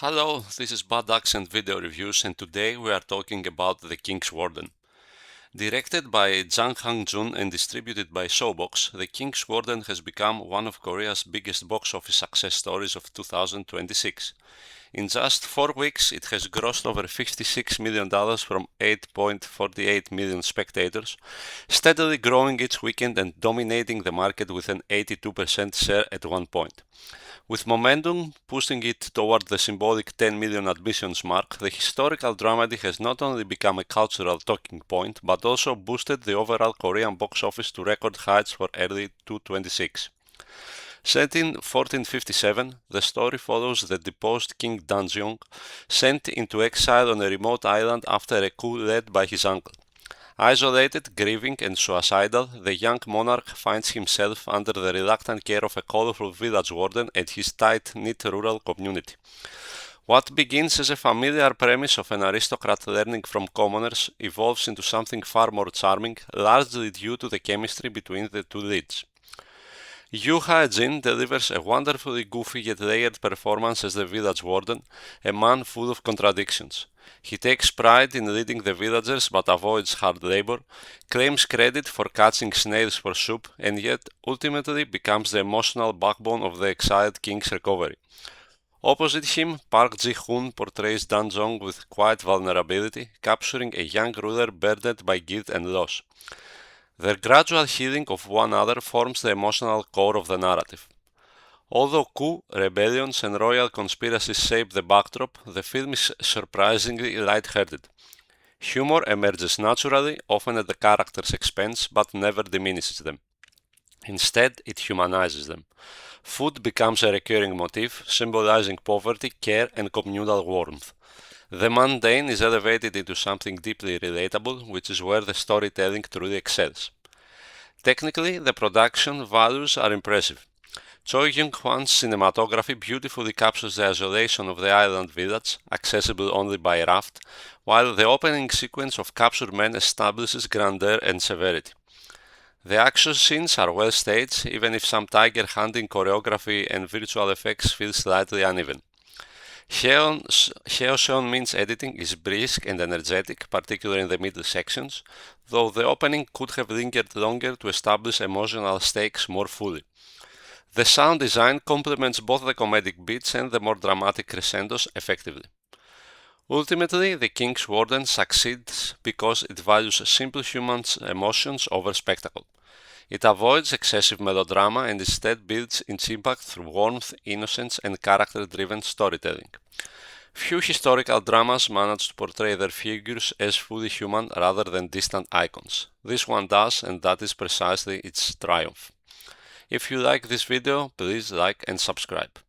Hello, this is Bad Accent Video Reviews, and today we are talking about The King's Warden. Directed by Jang Hang-jun and distributed by Showbox, The King's Warden has become one of Korea's biggest box office success stories of 2026. In just 4 weeks, it has grossed over $56 million from 8.48 million spectators, steadily growing each weekend and dominating the market with an 82% share at one point. With momentum pushing it toward the symbolic 10 million admissions mark, the historical dramedy has not only become a cultural talking point, but also boosted the overall Korean box office to record heights for early 2026. Set in 1457, the story follows the deposed King Danjeong, sent into exile on a remote island after a coup led by his uncle. Isolated, grieving, and suicidal, the young monarch finds himself under the reluctant care of a colorful village warden and his tight-knit rural community. What begins as a familiar premise of an aristocrat learning from commoners evolves into something far more charming, largely due to the chemistry between the two leads. Hae-jin delivers a wonderfully goofy yet layered performance as the village warden, a man full of contradictions. He takes pride in leading the villagers but avoids hard labor, claims credit for catching snails for soup, and yet ultimately becomes the emotional backbone of the exiled king's recovery. Opposite him, Park Ji-hoon portrays Danjong with quiet vulnerability, capturing a young ruler burdened by guilt and loss. Their gradual healing of one another forms the emotional core of the narrative. Although coup, rebellions, and royal conspiracies shape the backdrop, the film is surprisingly light-hearted. Humor emerges naturally, often at the characters' expense, but never diminishes them. Instead, it humanizes them. Food becomes a recurring motif, symbolizing poverty, care, and communal warmth. The mundane is elevated into something deeply relatable, which is where the storytelling truly excels. Technically, the production values are impressive. Choi Young-hwan's cinematography beautifully captures the isolation of the island village, accessible only by raft, while the opening sequence of captured men establishes grandeur and severity. The action scenes are well staged, even if some tiger hunting choreography and visual effects feel slightly uneven. Hae-jin editing is brisk and energetic, particularly in the middle sections, though the opening could have lingered longer to establish emotional stakes more fully. The sound design complements both the comedic beats and the more dramatic crescendos effectively. Ultimately, The King's Warden succeeds because it values simple human emotions over spectacle. It avoids excessive melodrama and instead builds its impact through warmth, innocence, and character-driven storytelling. Few historical dramas manage to portray their figures as fully human rather than distant icons. This one does, and that is precisely its triumph. If you like this video, please like and subscribe.